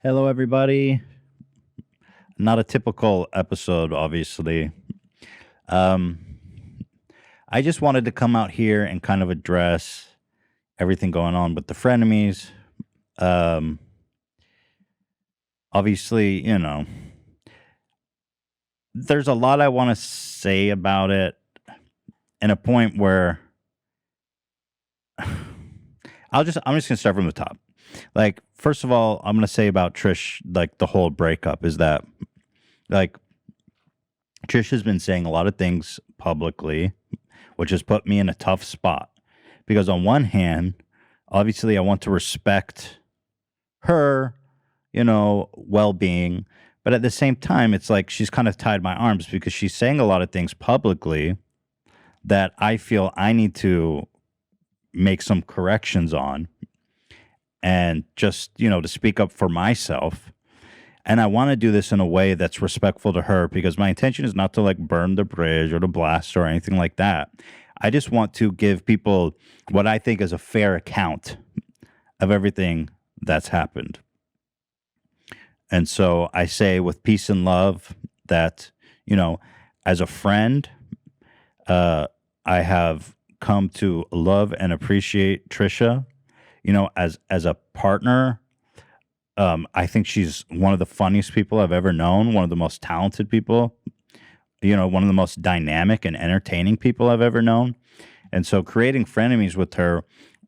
Hello, everybody. Not a typical episode, obviously. Um, I just wanted to come out here and kind of address everything going on with the frenemies. Um, obviously, there's a lot I want to say about it, and a point where I'm just gonna start from the top. Like, first of all, I'm gonna say about Trish, like the whole breakup is that, like, Trish has been saying a lot of things publicly, which has put me in a tough spot. Because on one hand, obviously, I want to respect her, well being. But at the same time, it's like she's kind of tied my arms because she's saying a lot of things publicly that I feel I need to make some corrections on and just, to speak up for myself. And I want to do this in a way that's respectful to her because my intention is not to like burn the bridge or to blast or anything like that. I just want to give people what I think is a fair account of everything that's happened. And so I say with peace and love that, as a friend, I have come to love and appreciate Trisha, as a partner. I think she's one of the funniest people I've ever known, one of the most talented people, one of the most dynamic and entertaining people I've ever known. And so creating frenemies with her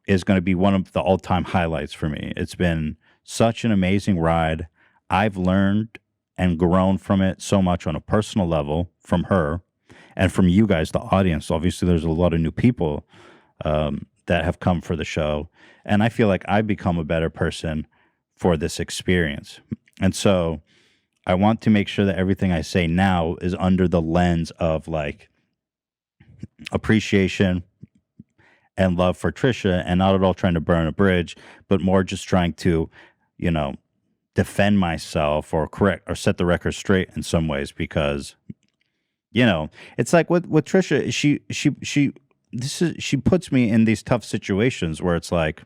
is going to be one of the all-time highlights for me. It's been such an amazing ride. I've learned and grown from it so much on a personal level from her and from you guys, the audience. Obviously, there's a lot of new people that have come for the show. And I feel like I've become a better person for this experience. And so I want to make sure that everything I say now is under the lens of like appreciation and love for Trisha and not at all trying to burn a bridge, but more just trying to, you know, defend myself or correct or set the record straight in some ways because, it's like with Trisha, she puts me in these tough situations where it's like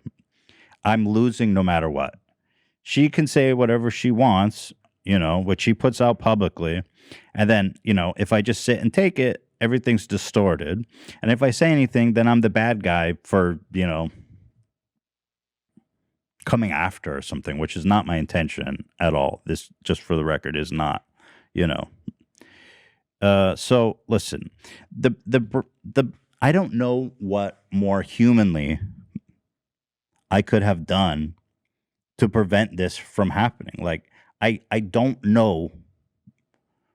I'm losing no matter what. She can say whatever she wants, what she puts out publicly. And then, if I just sit and take it, everything's distorted. And if I say anything, then I'm the bad guy for, coming after or something, which is not my intention at all. This, just for the record, is not, you know. So listen, the I don't know what more humanly I could have done to prevent this from happening. Like I don't know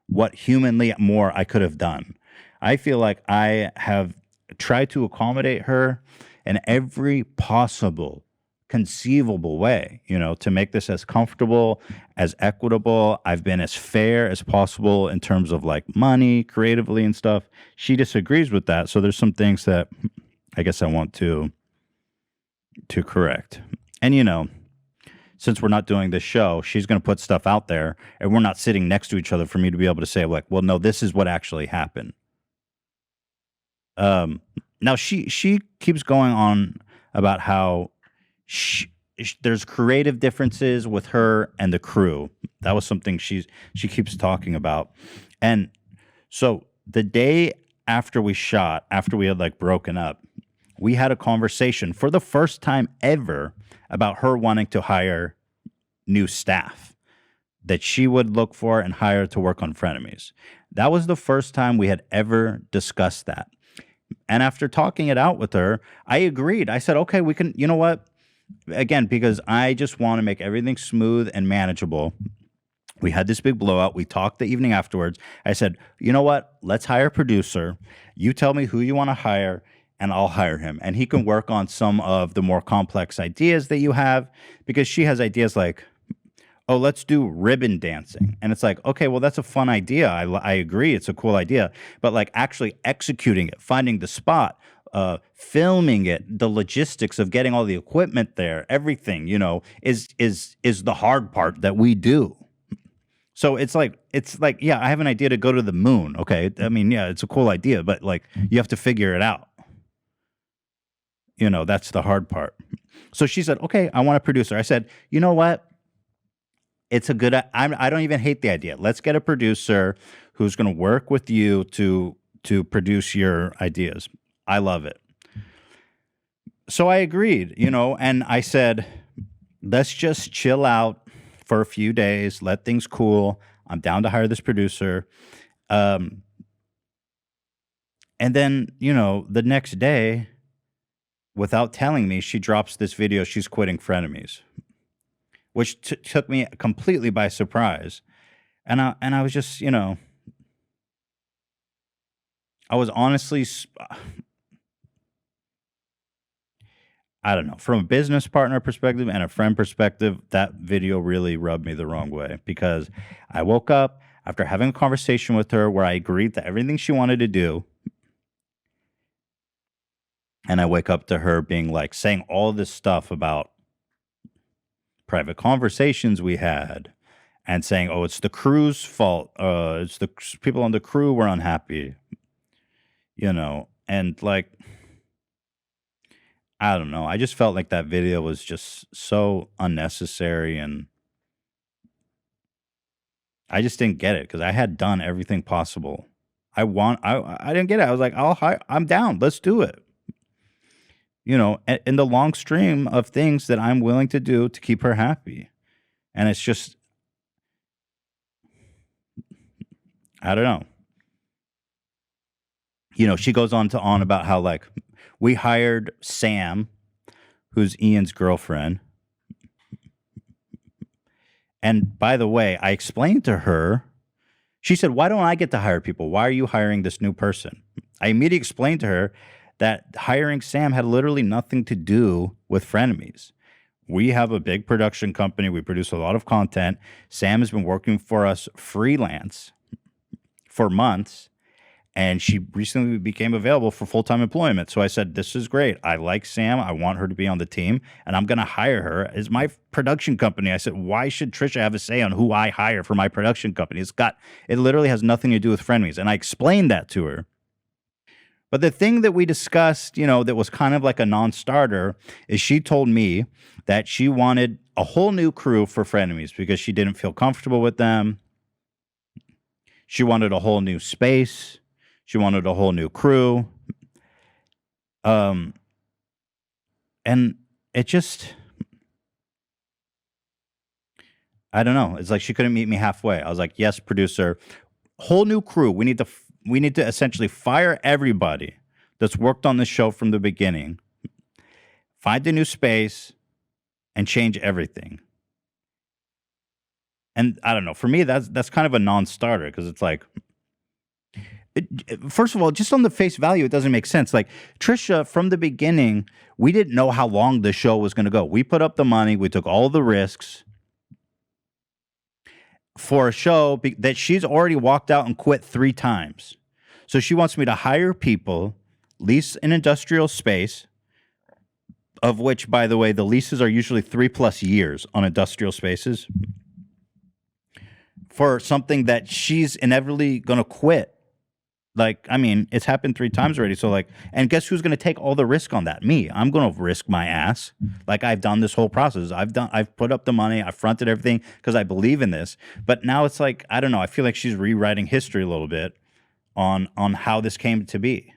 what humanly more I could have done. I feel like I have tried to accommodate her in every possible conceivable way, to make this as comfortable, as equitable. I've been as fair as possible in terms of like money, creatively and stuff. She disagrees with that. So there's some things that I guess I want to correct. And since we're not doing this show, she's going to put stuff out there and we're not sitting next to each other for me to be able to say like, well, no, this is what actually happened. Now she keeps going on about how there's creative differences with her and the crew. That was something she keeps talking about. And so the day after we shot, after we had like broken up, we had a conversation for the first time ever about her wanting to hire new staff that she would look for and hire to work on Frenemies. That was the first time we had ever discussed that. And after talking it out with her, I agreed. I said, okay, we can, you know what? Again, because I just want to make everything smooth and manageable. We had this big blowout. We talked the evening afterwards. I said, you know what? Let's hire a producer. You tell me who you want to hire, and I'll hire him. And he can work on some of the more complex ideas that you have, because she has ideas like, oh, let's do ribbon dancing. And it's like, okay, well, that's a fun idea. I agree. It's a cool idea. But like actually executing it, finding the spot, filming it, the logistics of getting all the equipment there, everything, is the hard part that we do. So it's like, yeah, I have an idea to go to the moon. Okay. I mean, yeah, it's a cool idea, but like you have to figure it out. That's the hard part. So she said, okay, I want a producer. I said, you know what? it's a good. I don't even hate the idea. Let's get a producer who's going to work with you to produce your ideas. I love it. So I agreed, and I said, let's just chill out for a few days, let things cool. I'm down to hire this producer. Um, and then, the next day, without telling me, she drops this video. She's quitting Frenemies, which took me completely by surprise. And I was just, I was honestly, I don't know, from a business partner perspective and a friend perspective, that video really rubbed me the wrong way because I woke up after having a conversation with her where I agreed to everything she wanted to do. And I wake up to her being like, saying all this stuff about private conversations we had and saying, oh, it's the crew's fault. It's the people on the crew were unhappy, and like, I don't know. I just felt like that video was just so unnecessary, and I just didn't get it because I had done everything possible. I didn't get it. I was like, I'm down. Let's do it. In the long stream of things that I'm willing to do to keep her happy. And it's just, I don't know. She goes on about how like we hired Sam, who's Ian's girlfriend. And by the way, I explained to her, she said, why don't I get to hire people? Why are you hiring this new person? I immediately explained to her that hiring Sam had literally nothing to do with Frenemies. We have a big production company. We produce a lot of content. Sam has been working for us freelance for months, and she recently became available for full-time employment. So I said, this is great. I like Sam. I want her to be on the team, and I'm going to hire her as my production company. I said, why should Trisha have a say on who I hire for my production company? It literally has nothing to do with Frenemies, and I explained that to her. But the thing that we discussed, that was kind of like a non-starter is she told me that she wanted a whole new crew for Frenemies because she didn't feel comfortable with them. She wanted a whole new space. She wanted a whole new crew. And it just, I don't know. It's like she couldn't meet me halfway. I was like, yes, producer, whole new crew. We need to essentially fire everybody that's worked on the show from the beginning, find a new space, and change everything. And I don't know. For me, that's kind of a non-starter because it's like, first of all, just on the face value, it doesn't make sense. Like Trisha, from the beginning, we didn't know how long the show was going to go. We put up the money. We took all the risks for a show that she's already walked out and quit 3 times. So she wants me to hire people, lease an industrial space, of which, by the way, the leases are usually 3+ years on industrial spaces, for something that she's inevitably going to quit. Like, I mean, it's happened 3 times already. So like, and guess who's going to take all the risk on that? Me. I'm going to risk my ass. Like I've done this whole process. I've put up the money. I fronted everything because I believe in this. But now it's like, I don't know. I feel like she's rewriting history a little bit on how this came to be.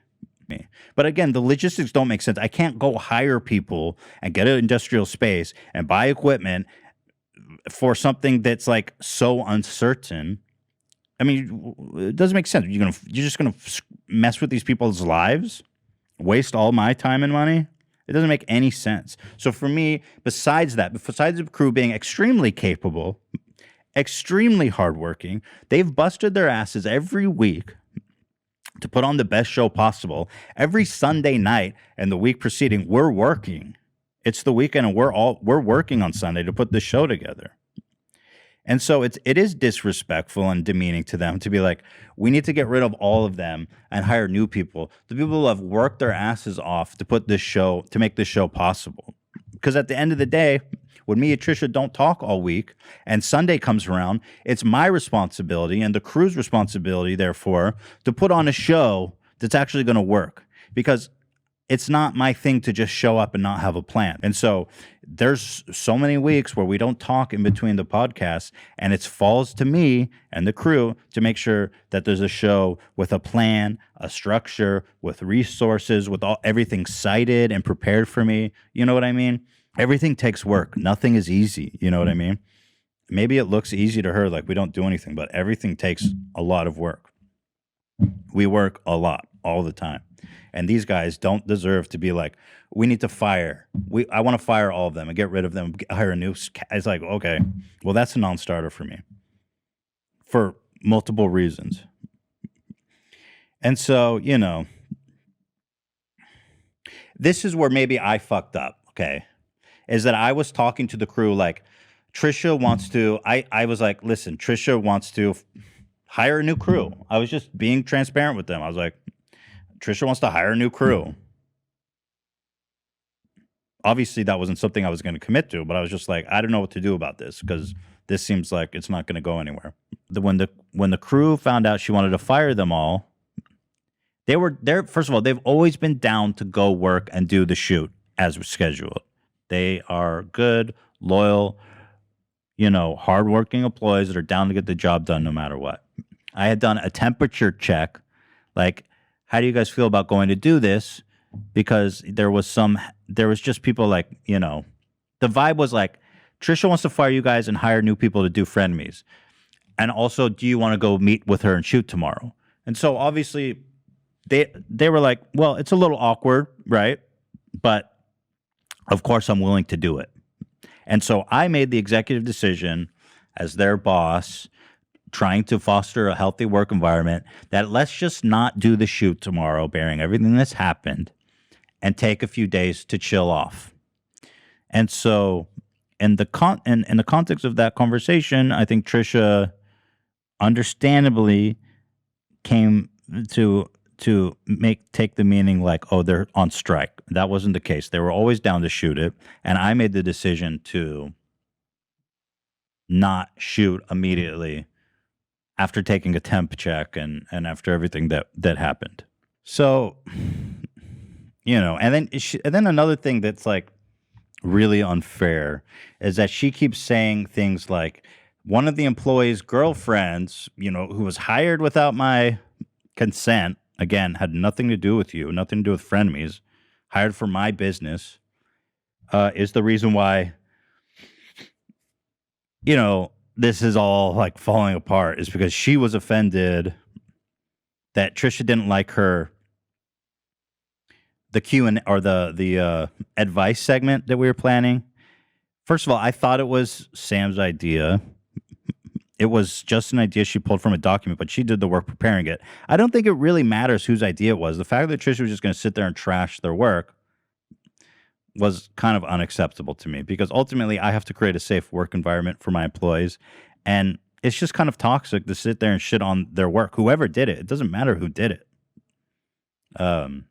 But again, the logistics don't make sense. I can't go hire people and get an industrial space and buy equipment for something that's like so uncertain. I mean, it doesn't make sense. You're just gonna mess with these people's lives, waste all my time and money. It doesn't make any sense. So for me, besides the crew being extremely capable, extremely hardworking, they've busted their asses every week to put on the best show possible. Every Sunday night and the week preceding, we're working. It's the weekend, and we're working on Sunday to put the show together. And so it is disrespectful and demeaning to them to be like, we need to get rid of all of them and hire new people. The people who have worked their asses off to make this show possible. Because at the end of the day, when me and Trisha don't talk all week and Sunday comes around, it's my responsibility and the crew's responsibility, therefore, to put on a show that's actually going to work. Because it's not my thing to just show up and not have a plan. And so there's so many weeks where we don't talk in between the podcasts, and it falls to me and the crew to make sure that there's a show with a plan, a structure, with resources, with everything cited and prepared for me. You know what I mean? Everything takes work. Nothing is easy. You know what I mean? Maybe it looks easy to her, like we don't do anything, but everything takes a lot of work. We work a lot all the time. And these guys don't deserve to be like, we need to fire. I want to fire all of them and get rid of them, hire a new. It's like, okay, well, that's a non-starter for me for multiple reasons. And so, this is where maybe I fucked up, okay, is that I was talking to the crew like, Trisha wants to, I was like, listen, Trisha wants to hire a new crew. I was just being transparent with them. I was like, Trisha wants to hire a new crew. Obviously, that wasn't something I was going to commit to, but I was just like, I don't know what to do about this because this seems like it's not going to go anywhere. When the crew found out she wanted to fire them all, they were there. First of all, they've always been down to go work and do the shoot as scheduled. They are good, loyal, hardworking employees that are down to get the job done no matter what. I had done a temperature check, like, how do you guys feel about going to do this? Because there was just people like, the vibe was like, Trisha wants to fire you guys and hire new people to do Frenemies. And also, do you want to go meet with her and shoot tomorrow? And so obviously they were like, well, it's a little awkward, right? But of course I'm willing to do it. And so I made the executive decision as their boss, trying to foster a healthy work environment, that let's just not do the shoot tomorrow, bearing everything that's happened, and take a few days to chill off. And so in the context of that conversation, I think Trisha understandably came to take the meaning like, oh, they're on strike. That wasn't the case. They were always down to shoot it. And I made the decision to not shoot immediately after taking a temp check and after everything that happened. So, and then another thing that's like really unfair is that she keeps saying things like, one of the employees' girlfriends, who was hired without my consent, again, had nothing to do with you, nothing to do with Frenemies, hired for my business, is the reason why, this is all like falling apart, is because she was offended that Trisha didn't like the Q&A or the advice segment that we were planning. First of all, I thought it was Sam's idea. It was just an idea she pulled from a document, but she did the work preparing it. I don't think it really matters whose idea it was. The fact that Trisha was just going to sit there and trash their work was kind of unacceptable to me, because ultimately I have to create a safe work environment for my employees. And it's just kind of toxic to sit there and shit on their work. Whoever did it, it doesn't matter who did it. But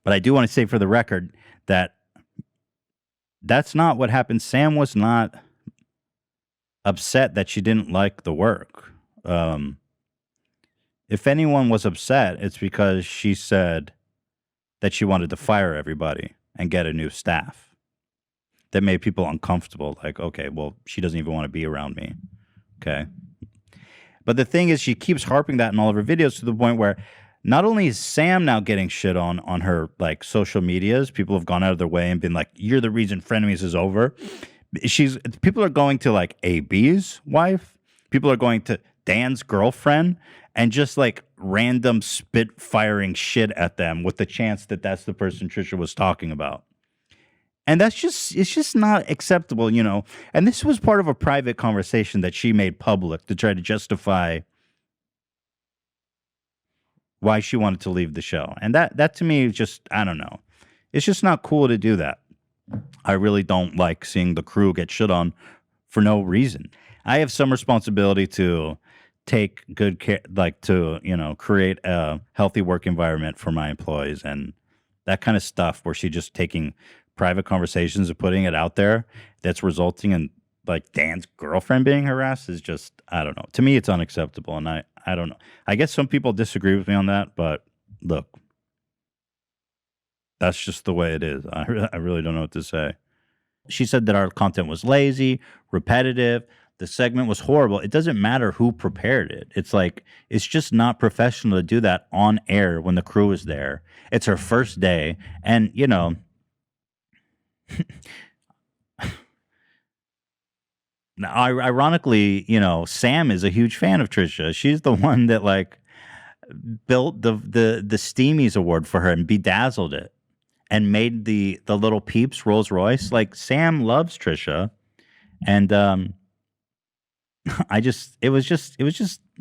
I do want to say for the record that that's not what happened. Sam was not upset that she didn't like the work. If anyone was upset, it's because she said that she wanted to fire everybody and get a new staff. That made people uncomfortable. Like, okay, well, she doesn't even want to be around me. Okay. But the thing is, she keeps harping that in all of her videos to the point where not only is Sam now getting shit on her like social medias, people have gone out of their way and been like, you're the reason Frenemies is over. People are going to like AB's wife. People are going to Dan's girlfriend and just like random spit firing shit at them with the chance that that's the person Trisha was talking about. And it's just not acceptable, And this was part of a private conversation that she made public to try to justify why she wanted to leave the show. And that to me is just, I don't know. It's just not cool to do that. I really don't like seeing the crew get shit on for no reason. I have some responsibility to take good care, like to, create a healthy work environment for my employees, and that kind of stuff where she's just taking private conversations and putting it out there that's resulting in like Dan's girlfriend being harassed is just, I don't know. To me, it's unacceptable. And I don't know. I guess some people disagree with me on that, but look, That's just the way it is. I really don't know what to say. She said that our content was lazy, repetitive. The segment was horrible. It doesn't matter who prepared it. It's like, it's just not professional to do that on air when the crew is there. It's her first day. And, you know, now, ironically, you know, Sam is a huge fan of Trisha. She's the one that like built the Steamies award for her and bedazzled it and made the little Peeps Rolls Royce. Like Sam loves Trisha, and it was just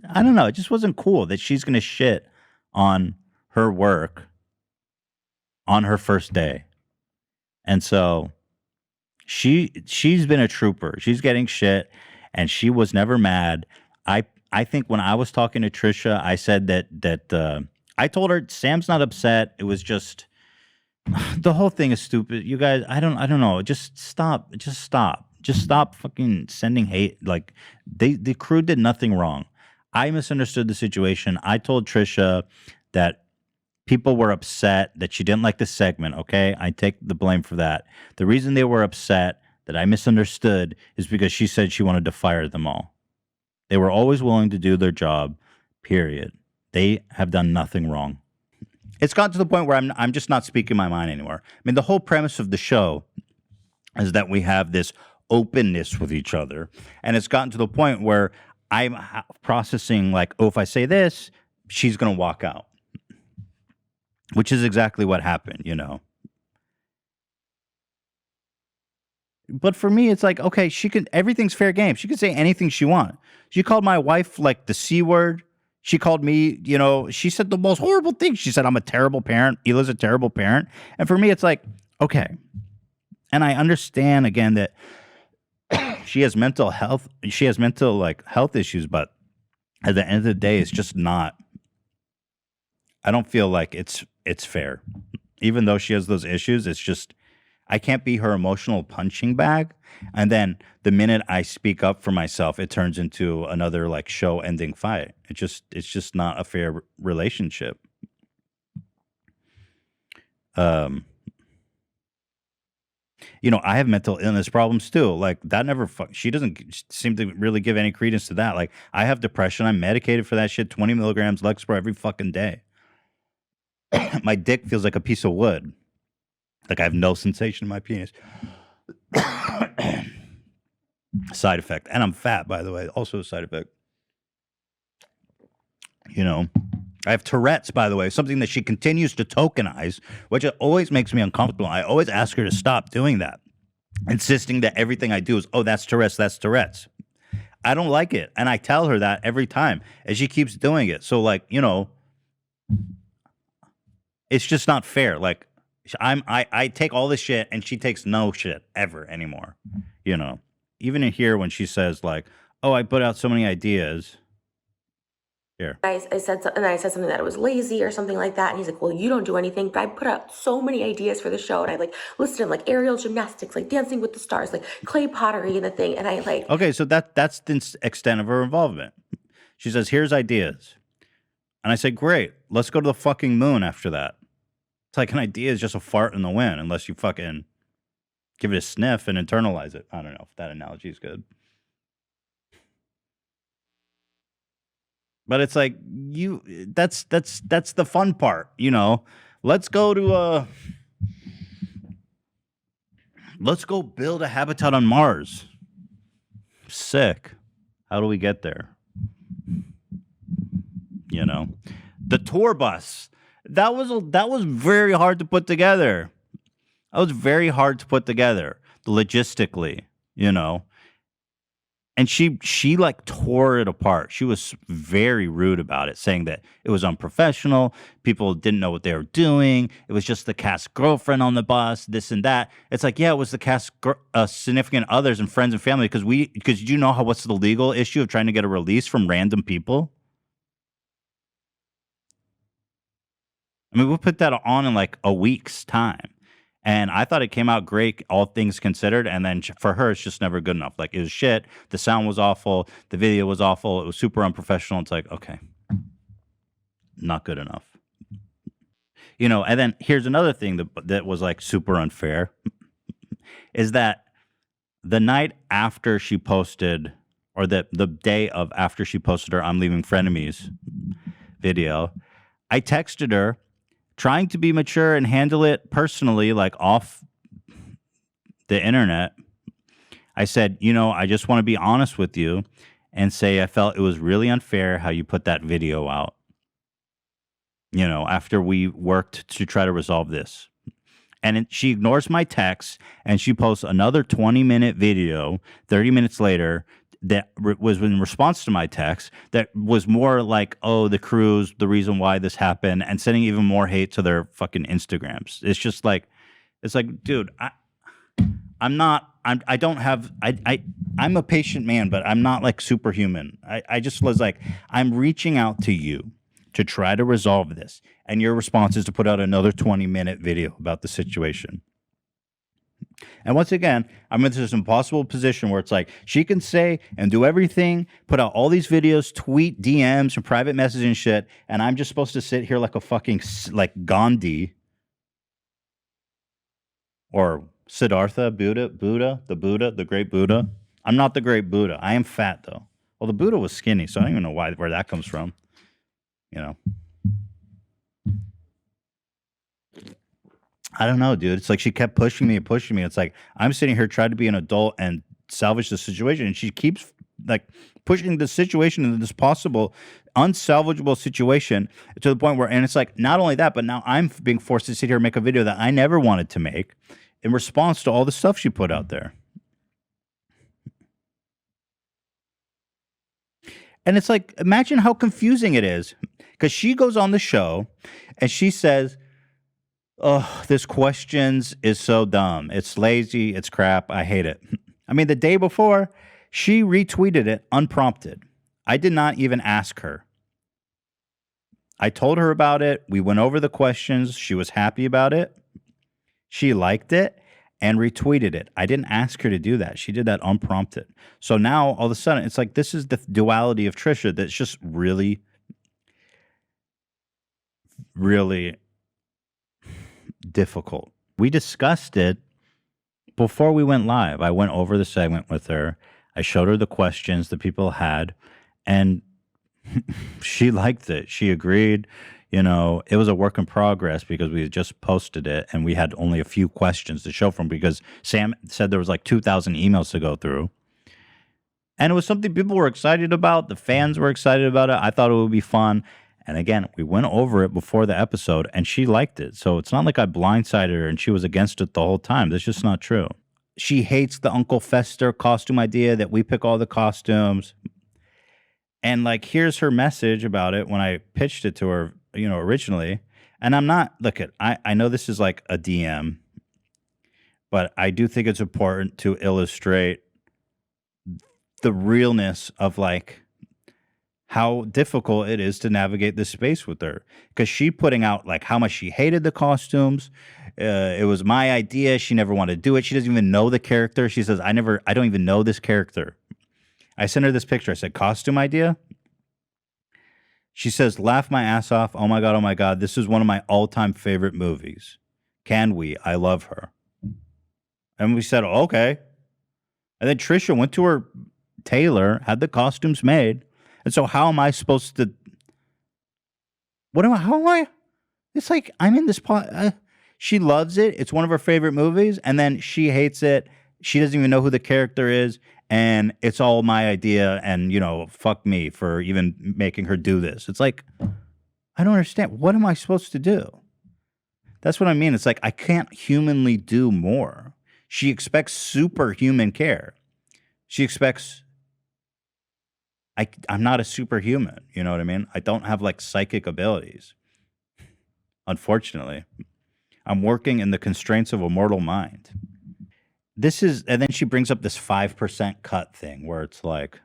I don't know. It just wasn't cool that she's gonna shit on her work on her first day, and so she's been a trooper. She's getting shit, and she was never mad. I think when I was talking to Trisha, I said that I told her Sam's not upset. It was just the whole thing is stupid. You guys, I don't know. Just stop. Just stop. Just stop fucking sending hate. Like the crew did nothing wrong. I misunderstood the situation. I told Trisha that people were upset that she didn't like the segment. Okay, I take the blame for that. The reason they were upset that I misunderstood is because she said she wanted to fire them all. They were always willing to do their job. Period. They have done nothing wrong. It's gotten to the point where I'm just not speaking my mind anymore. I mean, the whole premise of the show is that we have this openness with each other, and it's gotten to the point where I'm processing like, oh, if I say this, she's gonna walk out, which is exactly what happened, you know. But for me, it's like, okay, everything's fair game. She can say anything she wants. She called my wife like the C word. She called me, you know, she said the most horrible things. She said, I'm a terrible parent. Hila's a terrible parent. And for me, it's like, okay. And I understand again that she has mental health like health issues, but at the end of the day, it's just not, I don't feel like it's fair. Even though she has those issues, it's just, I can't be her emotional punching bag. And then the minute I speak up for myself, it turns into another like show ending fight. It's just not a fair relationship. You know, I have mental illness problems too. Like that she doesn't seem to really give any credence to that. Like I have depression. I'm medicated for that shit. 20 milligrams Lexapro every fucking day. My dick feels like a piece of wood. Like I have no sensation in my penis. Side effect. And I'm fat, by the way. Also a side effect. You know, I have Tourette's, by the way, something that she continues to tokenize, which always makes me uncomfortable. I always ask her to stop doing that, insisting that everything I do is, oh, that's Tourette's, that's Tourette's. I don't like it. And I tell her that every time, and she keeps doing it. So, like, you know, it's just not fair. Like, I take all this shit, and she takes no shit ever anymore, you know. Even in here when she says, like, oh, I put out so many ideas. Here. I said something that it was lazy or something like that. And he's like, well, you don't do anything. But I put out so many ideas for the show. And I like listed them like aerial gymnastics, like Dancing with the Stars, like clay pottery and the thing. And I like. Okay, so that's the extent of her involvement. She says, here's ideas. And I said, great, let's go to the fucking moon after that. It's like an idea is just a fart in the wind unless you fucking give it a sniff and internalize it. I don't know if that analogy is good. But it's like that's the fun part, you know. Let's go build a habitat on Mars. Sick. How do we get there? You know. The tour bus. That was very hard to put together. That was very hard to put together logistically, you know. And she like tore it apart. She was very rude about it, saying that it was unprofessional. People didn't know what they were doing. It was just the cast girlfriend on the bus, this and that. It's like, yeah, it was the cast significant others and friends and family because you know what's the legal issue of trying to get a release from random people? I mean, we'll put that on in like a week's time. And I thought it came out great, all things considered. And then for her, it's just never good enough. Like, it was shit. The sound was awful. The video was awful. It was super unprofessional. It's like, okay, not good enough. And then here's another thing that was like super unfair is that the night after she posted, or the day of after she posted her "I'm leaving Frenemies" video, I texted her trying to be mature and handle it personally, like off the internet. I said, I just want to be honest with you and say I felt it was really unfair how you put that video out, after we worked to try to resolve this. And she ignores my text and she posts another 20-minute video 30 minutes later that was in response to my text that was more like, oh, the cruise, the reason why this happened, and sending even more hate to their fucking Instagrams. It's like, dude, I'm a patient man, but I'm not like superhuman. I just was like, I'm reaching out to you to try to resolve this. And your response is to put out another 20-minute video about the situation. And once again, I'm in this impossible position where it's like she can say and do everything, put out all these videos, tweet DMs and private messaging and shit, and I'm just supposed to sit here like a fucking like Gandhi or Siddhartha, the great Buddha. I'm not the great Buddha. I am fat though. Well, the Buddha was skinny, so I don't even know where that comes from. I don't know, dude. It's like she kept pushing me and pushing me. It's like I'm sitting here trying to be an adult and salvage the situation, and she keeps like pushing the situation into this possible unsalvageable situation to the point where, and it's like not only that, but now I'm being forced to sit here and make a video that I never wanted to make in response to all the stuff she put out there. And it's like, imagine how confusing it is, because she goes on the show and she says, oh, this questions is so dumb. It's lazy. It's crap. I hate it. I mean, the day before, she retweeted it unprompted. I did not even ask her. I told her about it. We went over the questions. She was happy about it. She liked it and retweeted it. I didn't ask her to do that. She did that unprompted. So now, all of a sudden, it's like this is the duality of Trisha that's just really, really difficult. We discussed it before we went live. I went over the segment with her. I showed her the questions that people had, and she liked it. She agreed. It was a work in progress because we had just posted it and we had only a few questions to show from, because Sam said there was like 2,000 emails to go through. And it was something people were excited about. The fans were excited about it. I thought it would be fun. And again, we went over it before the episode and she liked it. So it's not like I blindsided her and she was against it the whole time. That's just not true. She hates the Uncle Fester costume idea that we pick all the costumes. And like, here's her message about it when I pitched it to her, originally. And I'm not, I know this is like a DM, but I do think it's important to illustrate the realness of like how difficult it is to navigate this space with her, because she putting out like how much she hated the costumes. It was my idea. She never wanted to do it. She doesn't even know the character. She says, I don't even know this character. I sent her this picture. I said, costume idea. She says, laugh my ass off. Oh my God. This is one of my all-time favorite movies. Can we? I love her. And we said, okay. And then Trisha went to her tailor, had the costumes made. And so how am I supposed to, how am I? It's like, I'm in this pot. She loves it. It's one of her favorite movies. And then she hates it. She doesn't even know who the character is. And it's all my idea. And, fuck me for even making her do this. It's like, I don't understand. What am I supposed to do? That's what I mean. It's like, I can't humanly do more. She expects superhuman care. She expects, I'm not a superhuman. You know what I mean? I don't have like psychic abilities. Unfortunately, I'm working in the constraints of a mortal mind. And then she brings up this 5% cut thing where it's like,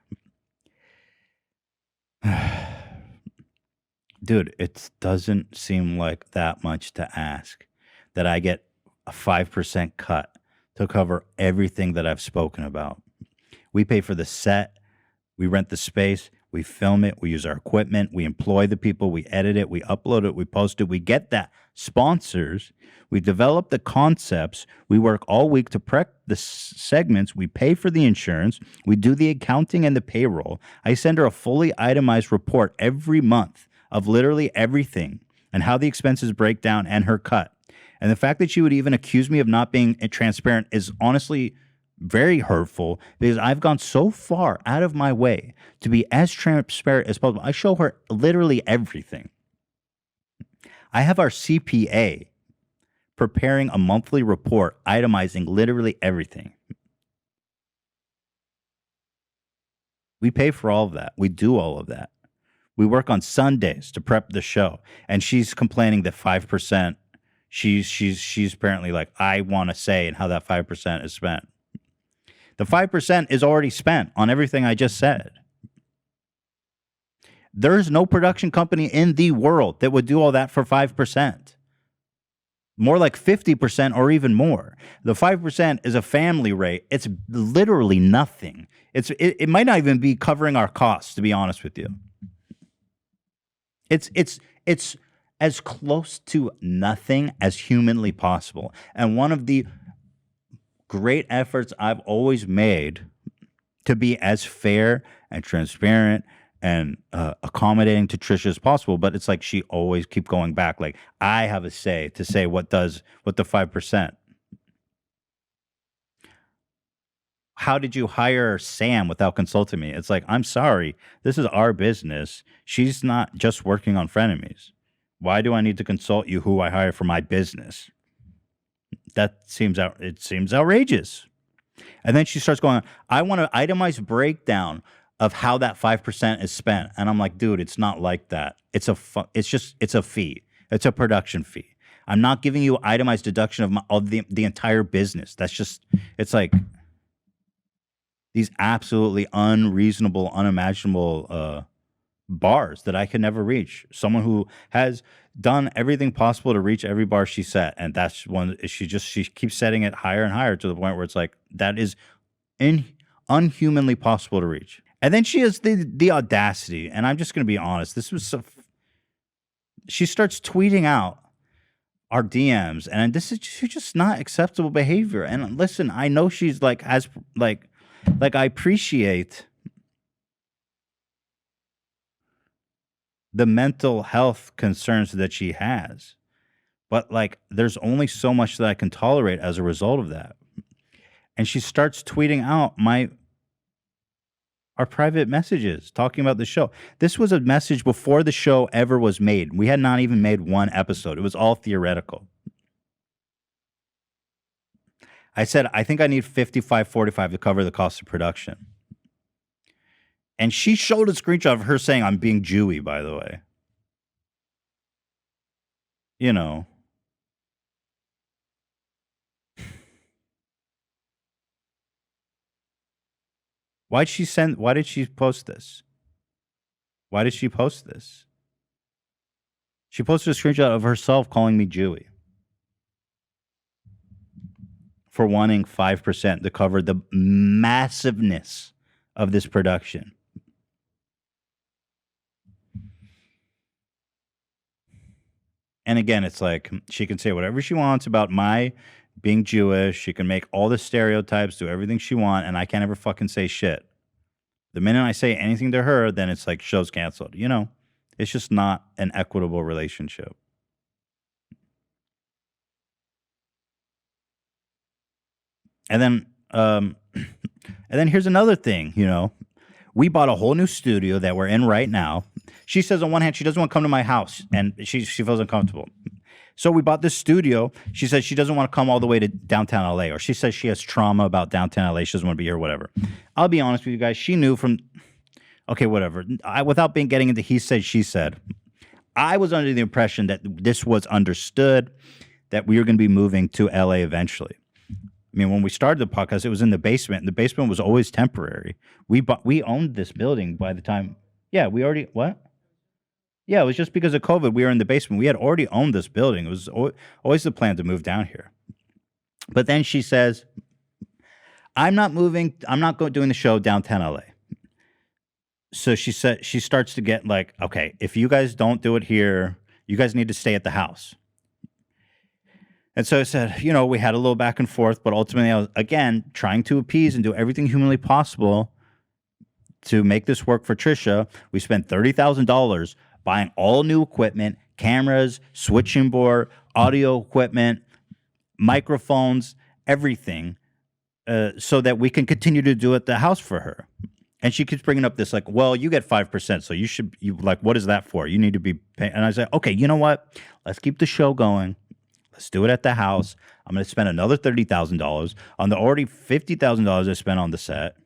dude, it doesn't seem like that much to ask that I get a 5% cut to cover everything that I've spoken about. We pay for the set. We rent the space. We film it. We use our equipment. We employ the people. We edit it. We upload it. We post it. We get that sponsors. We develop the concepts. We work all week to prep the segments. We pay for the insurance. We do the accounting and the payroll. I send her a fully itemized report every month of literally everything and how the expenses break down and her cut. And the fact that she would even accuse me of not being transparent is honestly very hurtful, because I've gone so far out of my way to be as transparent as possible. I show her literally everything. I have our CPA preparing a monthly report itemizing literally everything. We pay for all of that. We do all of that. We work on Sundays to prep the show. And she's complaining that 5%, she's apparently like, I want to say, and how that 5% is spent. The 5% is already spent on everything I just said. There's no production company in the world that would do all that for 5%. More like 50% or even more. The 5% is a family rate. It's literally nothing. It might not even be covering our costs, to be honest with you. It's as close to nothing as humanly possible. And one of the great efforts I've always made to be as fair and transparent and accommodating to Trisha as possible, but it's like she always keep going back. Like, I have a say to say what the 5%. How did you hire Sam without consulting me? It's like, I'm sorry, this is our business. She's not just working on Frenemies. Why do I need to consult you who I hire for my business? That seems outrageous. And then she starts going, I want an itemized breakdown of how that 5% is spent. And I'm like, dude, it's not like that. It's a fee. It's a production fee. I'm not giving you itemized deduction of the entire business. It's like these absolutely unreasonable, unimaginable bars that I can never reach. Someone who has done everything possible to reach every bar she set, and that's one. She keeps setting it higher and higher to the point where it's like that is unhumanly possible to reach. And then she has the audacity, and I'm just going to be honest. She starts tweeting out our DMs, and this is just not acceptable behavior. And listen, I know she's I appreciate the mental health concerns that she has, but there's only so much that I can tolerate as a result of that. And she starts tweeting out our private messages talking about the show. This was a message before the show ever was made. We had not even made one episode. It was all theoretical. I said, I think I need $55.45 to cover the cost of production. And she showed a screenshot of her saying, I'm being Jewy, by the way. You know. Why did she post this? Why did she post this? She posted a screenshot of herself calling me Jewy for wanting 5% to cover the massiveness of this production. And again, it's like she can say whatever she wants about my being Jewish. She can make all the stereotypes, do everything she wants, and I can't ever fucking say shit. The minute I say anything to her, then it's like show's canceled. You know, it's just not an equitable relationship. And then here's another thing, you know. We bought a whole new studio that we're in right now. She says on one hand, she doesn't want to come to my house, and she feels uncomfortable. So we bought this studio. She says she doesn't want to come all the way to downtown LA, or she says she has trauma about downtown LA. She doesn't want to be here, whatever. I'll be honest with you guys. She knew from, okay, whatever. Without getting into he said, she said, I was under the impression that this was understood, that we were going to be moving to LA eventually. I mean, when we started the podcast, it was in the basement. And the basement was always temporary. We owned this building by the time. Yeah, we already what? Yeah, it was just because of COVID. We were in the basement. We had already owned this building. It was always the plan to move down here. But then she says, "I'm not moving. I'm not doing the show downtown LA." So she said she starts to get like, okay, if you guys don't do it here, you guys need to stay at the house. And so I said, we had a little back and forth, but ultimately I was, again, trying to appease and do everything humanly possible to make this work for Trisha. We spent $30,000 buying all new equipment, cameras, switching board, audio equipment, microphones, everything, so that we can continue to do it at the house for her. And she keeps bringing up this like, well, you get 5%, so you like, what is that for? You need to be paying. And I say, okay, you know what? Let's keep the show going. Let's do it at the house. I'm going to spend another $30,000 on the already $50,000 I spent on the set.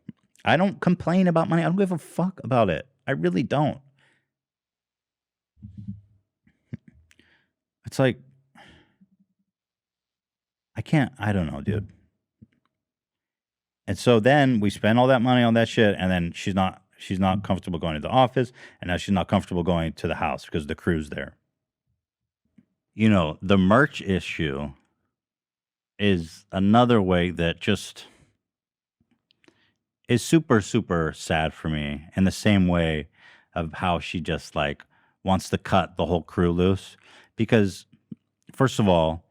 I don't complain about money. I don't give a fuck about it. I really don't. It's like, I don't know, dude. And so then we spend all that money on that shit, and then she's not comfortable going to the office, and now she's not comfortable going to the house because the crew's there. The merch issue is another way that just is super, super sad for me, in the same way of how she just like wants to cut the whole crew loose. Because, first of all,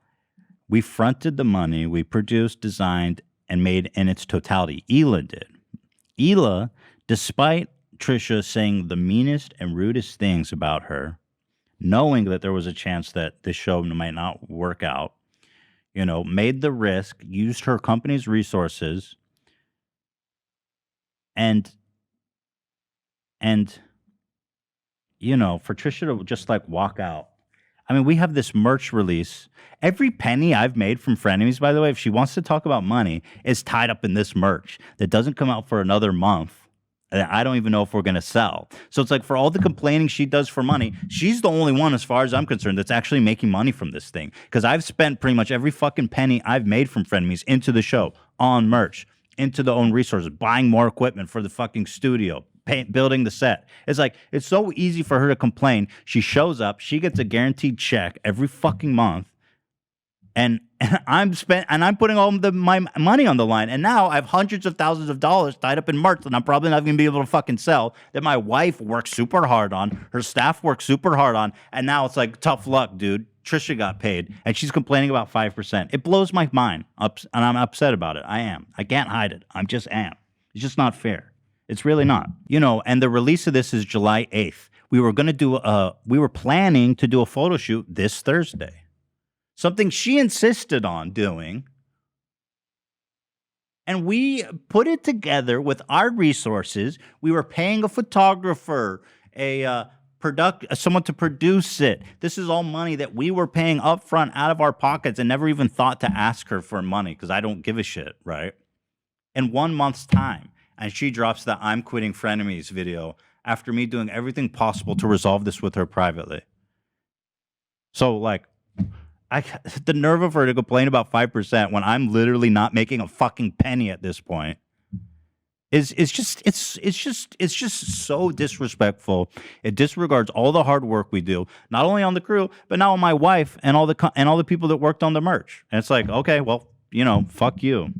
we fronted the money, we produced, designed, and made in its totality. Hila did. Hila, despite Trisha saying the meanest and rudest things about her, knowing that there was a chance that this show might not work out, made the risk, used her company's resources, and for Trisha to just like walk out. I mean, we have this merch release. Every penny I've made from Frenemies, by the way, if she wants to talk about money, is tied up in this merch that doesn't come out for another month. And I don't even know if we're going to sell. So it's like, for all the complaining she does for money, she's the only one, as far as I'm concerned, that's actually making money from this thing. Because I've spent pretty much every fucking penny I've made from Frenemies into the show, on merch, into the own resources, buying more equipment for the fucking studio, building the set. It's like, it's so easy for her to complain. She shows up, she gets a guaranteed check every fucking month, and I'm putting all my money on the line, and now I have hundreds of thousands of dollars tied up in merch that I'm probably not going to be able to fucking sell, that my wife works super hard on, her staff works super hard on, and now it's like, tough luck, dude. Trisha got paid, and she's complaining about 5%. It blows my mind, and I'm upset about it. I am. I can't hide it. I just am. It's just not fair. It's really not. And the release of this is July 8th. We were planning to do a photo shoot this Thursday. Something she insisted on doing. And we put it together with our resources. We were paying a photographer, someone to produce it. This is all money that we were paying up front out of our pockets, and never even thought to ask her for money, because I don't give a shit, right? In 1 month's time. And she drops the "I'm quitting Frenemies" video after me doing everything possible to resolve this with her privately. So, like, the nerve of her to complain about 5% when I'm literally not making a fucking penny at this point is just so disrespectful. It disregards all the hard work we do, not only on the crew, but now on my wife and all the people that worked on the merch. And it's like, okay, well, fuck you.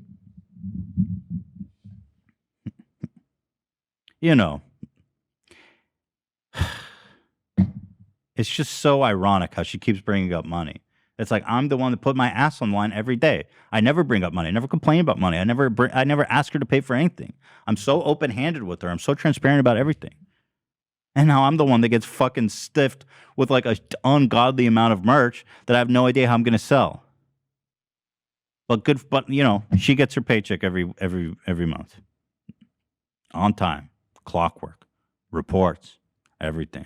It's just so ironic how she keeps bringing up money. It's like, I'm the one that put my ass on the line every day. I never bring up money. I never complain about money. I never ask her to pay for anything. I'm so open-handed with her. I'm so transparent about everything. And now I'm the one that gets fucking stiffed with like an ungodly amount of merch that I have no idea how I'm going to sell. But she gets her paycheck every month. On time. Clockwork. Reports. Everything.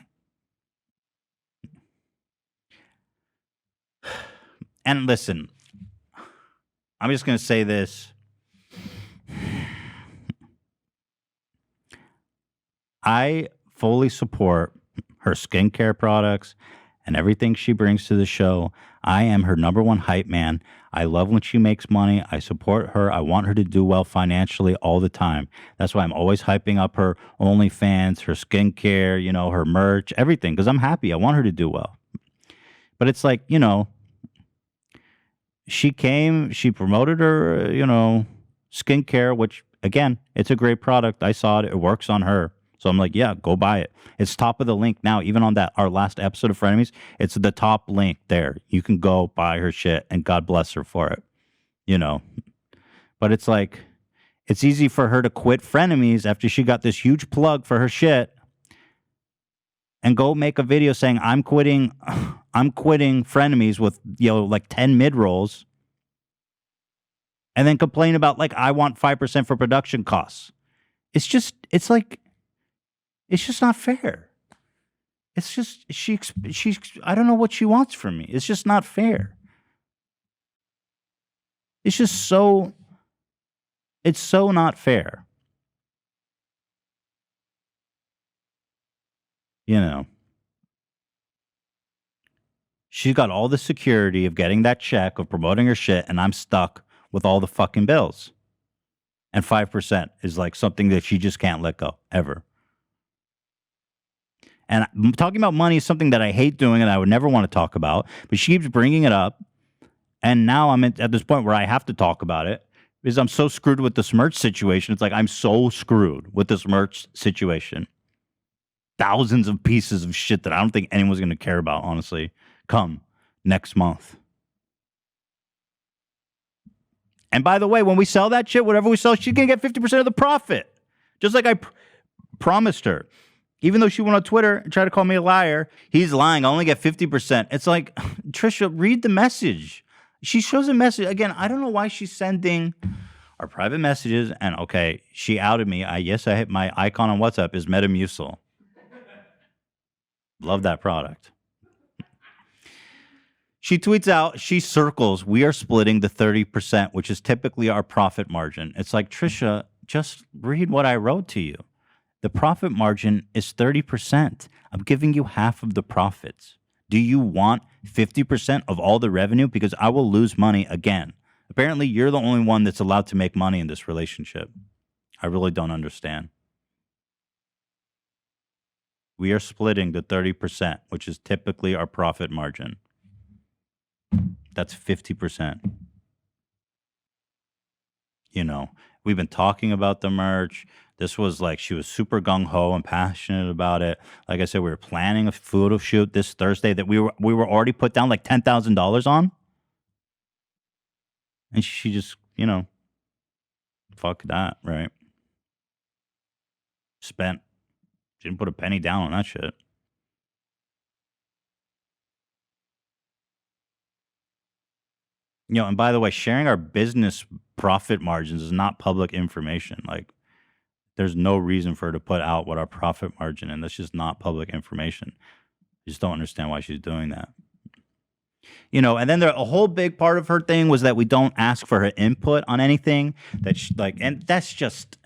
And listen, I'm just going to say this. I fully support her skincare products and everything she brings to the show. I am her number one hype man. I love when she makes money. I support her. I want her to do well financially all the time. That's why I'm always hyping up her OnlyFans, her skincare, her merch, everything, because I'm happy. I want her to do well. But it's like, she came, she promoted her, skincare, which, again, it's a great product. I saw it. It works on her. So I'm like, yeah, go buy it. It's top of the link now. Even on that our last episode of Frenemies, it's the top link there. You can go buy her shit, and God bless her for it. You know, but it's like it's easy for her to quit Frenemies after she got this huge plug for her shit, and go make a video saying I'm quitting Frenemies with like 10 mid rolls, and then complain about like I want 5% for production costs. It's just not fair. It's just she's I don't know what she wants from me. It's just not fair. It's just so not fair. You know. She's got all the security of getting that check, of promoting her shit, and I'm stuck with all the fucking bills. And 5% is like something that she just can't let go, ever. And talking about money is something that I hate doing and I would never want to talk about, but she keeps bringing it up. And now I'm at this point where I have to talk about it because I'm so screwed with this merch situation. It's like I'm so screwed with this merch situation. Thousands of pieces of shit that I don't think anyone's going to care about, honestly, come next month. And by the way, when we sell that shit, whatever we sell, she's going to get 50% of the profit. Just like I promised her. Even though she went on Twitter and tried to call me a liar, he's lying. I only get 50%. It's like, Trisha, read the message. She shows a message. Again, I don't know why she's sending our private messages. And okay, she outed me. I hit my icon on WhatsApp is Metamucil. Love that product. She tweets out, she circles, we are splitting the 30%, which is typically our profit margin. It's like, Trisha, just read what I wrote to you. The profit margin is 30%. I'm giving you half of the profits. Do you want 50% of all the revenue? Because I will lose money again. Apparently, you're the only one that's allowed to make money in this relationship. I really don't understand. We are splitting the 30%, which is typically our profit margin. That's 50%. You know, we've been talking about the merch. This was like, she was super gung-ho and passionate about it. Like I said, we were planning a photo shoot this Thursday that we were already put down like $10,000 on. And she just, fuck that, right? She didn't put a penny down on that shit. And by the way, sharing our business profit margins is not public information. Like, there's no reason for her to put out what our profit margin is. That's just not public information. I just don't understand why she's doing that. And then a whole big part of her thing was that we don't ask for her input on anything that and that's just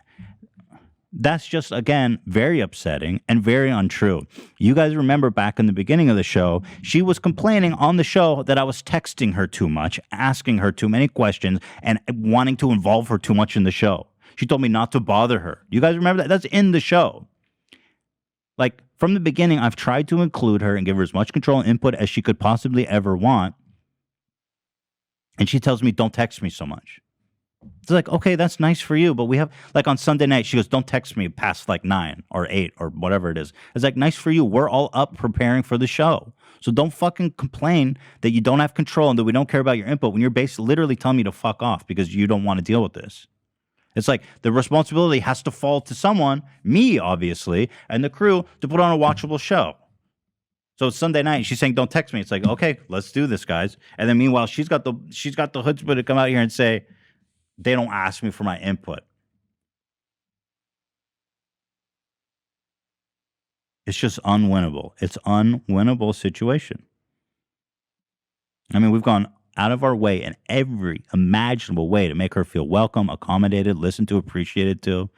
again very upsetting and very untrue. You guys remember back in the beginning of the show, she was complaining on the show that I was texting her too much, asking her too many questions, and wanting to involve her too much in the show. She told me not to bother her. You guys remember that? That's in the show. Like, from the beginning, I've tried to include her and give her as much control and input as she could possibly ever want. And she tells me, don't text me so much. It's like, okay, that's nice for you. But we have, like on Sunday night, she goes, don't text me past like 9 or 8 or whatever it is. It's like, nice for you. We're all up preparing for the show. So don't fucking complain that you don't have control and that we don't care about your input when you're basically literally telling me to fuck off because you don't want to deal with this. It's like the responsibility has to fall to someone, me, obviously, and the crew to put on a watchable show. So it's Sunday night. She's saying, don't text me. It's like, okay, let's do this, guys. And then meanwhile, she's got the chutzpah to come out here and say, they don't ask me for my input. It's just unwinnable. It's unwinnable situation. I mean, we've gone out of our way in every imaginable way to make her feel welcome, accommodated, listened to, appreciated to.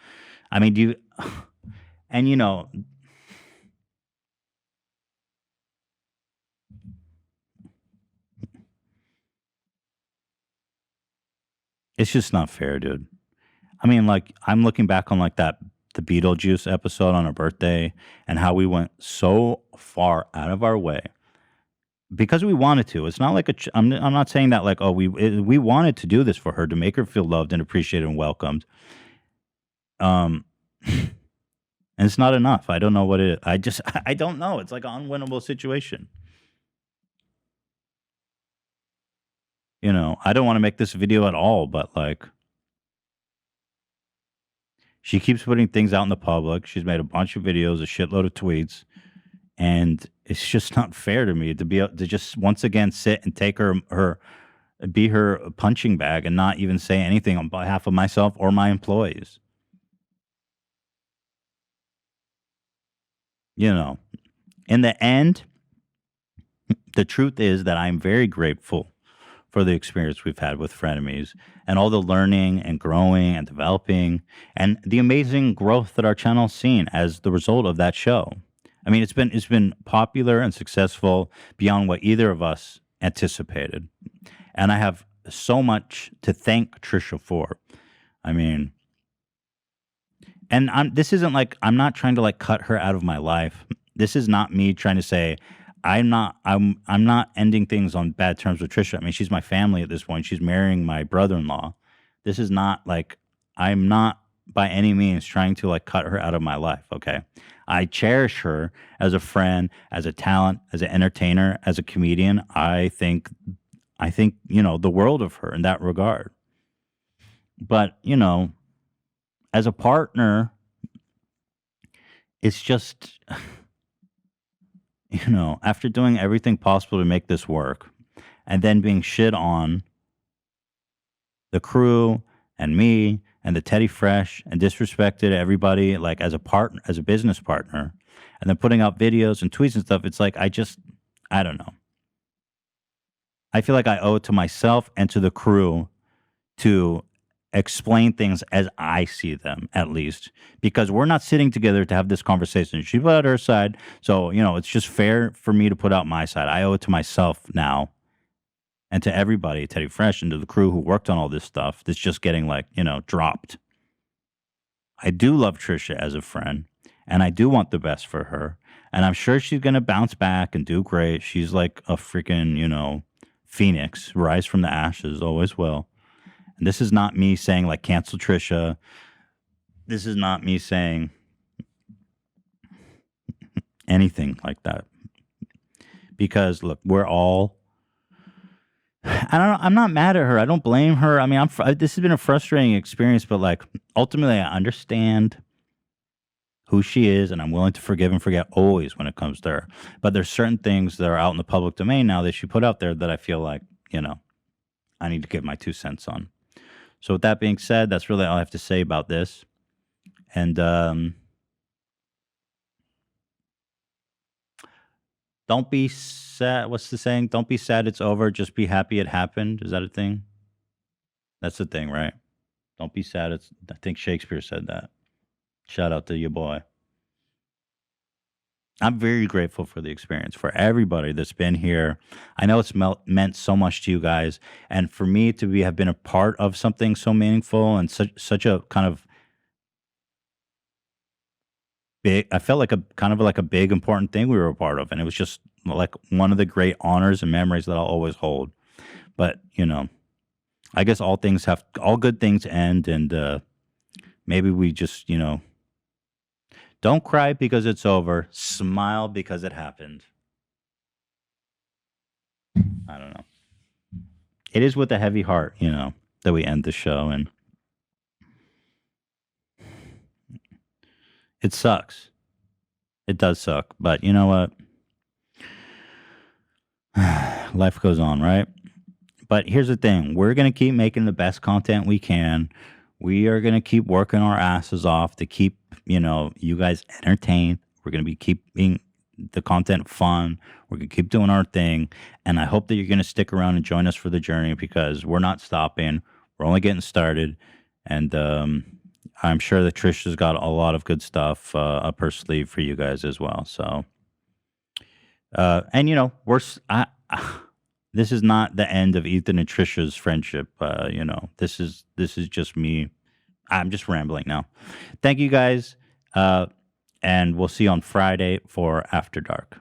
I mean, it's just not fair, dude. I mean, like, I'm looking back on like the Beetlejuice episode on her birthday and how we went so far out of our way because we wanted to. It's not like I'm not saying that like, oh, we wanted to do this for her to make her feel loved and appreciated and welcomed. And it's not enough. I don't know what it. I just I don't know. It's like an unwinnable situation. I don't want to make this video at all, but like she keeps putting things out in the public. She's made a bunch of videos, a shitload of tweets, and it's just not fair to me to be able to just once again sit and take her be her punching bag and not even say anything on behalf of myself or my employees. In the end, the truth is that I'm very grateful for the experience we've had with Frenemies and all the learning and growing and developing and the amazing growth that our channel's seen as the result of that show. I mean, it's been popular and successful beyond what either of us anticipated. And I have so much to thank Trisha for. I mean, and this isn't like I'm not trying to like cut her out of my life. This is not me trying to say I'm not ending things on bad terms with Trisha. I mean, she's my family at this point. She's marrying my brother-in-law. This is not like I'm not by any means trying to like cut her out of my life, okay? I cherish her as a friend, as a talent, as an entertainer, as a comedian. I think the world of her in that regard. But, as a partner, it's just after doing everything possible to make this work and then being shit on the crew and me and the Teddy Fresh and disrespected everybody like as a partner, as a business partner, and then putting out videos and tweets and stuff, it's like I don't know. I feel like I owe it to myself and to the crew to explain things as I see them, at least, because we're not sitting together to have this conversation. She put out her side, so it's just fair for me to put out my side. I owe it to myself now, and to everybody, Teddy Fresh, and to the crew who worked on all this stuff that's just getting dropped. I do love Trisha as a friend, and I do want the best for her, and I'm sure she's gonna bounce back and do great. She's like a freaking phoenix, rise from the ashes, always will. And this is not me saying like cancel Trisha. This is not me saying anything like that. Because look, we're all I'm not mad at her. I don't blame her. I mean, this has been a frustrating experience, but like ultimately I understand who she is and I'm willing to forgive and forget always when it comes to her. But there's certain things that are out in the public domain now that she put out there that I feel like, I need to give my 2 cents on. So with that being said, that's really all I have to say about this. And don't be sad. What's the saying? Don't be sad it's over. Just be happy it happened. Is that a thing? That's the thing, right? Don't be sad. I think Shakespeare said that. Shout out to your boy. I'm very grateful for the experience, for everybody that's been here. I know it's meant so much to you guys, and for me to have been a part of something so meaningful and such a kind of big. I felt like a kind of like a big important thing we were a part of, and it was just like one of the great honors and memories that I'll always hold. But I guess all good things end, and maybe we just don't cry because it's over. Smile because it happened. I don't know. It is with a heavy heart, that we end the show, and it sucks. It does suck, but you know what? Life goes on, right? But here's the thing. We're going to keep making the best content we can. We are going to keep working our asses off to keep, you guys entertained. We're going to be keeping the content fun. We're going to keep doing our thing. And I hope that you're going to stick around and join us for the journey because we're not stopping. We're only getting started. And I'm sure that Trisha's got a lot of good stuff up her sleeve for you guys as well. So, and this is not the end of Ethan and Trisha's friendship. This is just me. I'm just rambling now. Thank you guys. And we'll see you on Friday for After Dark.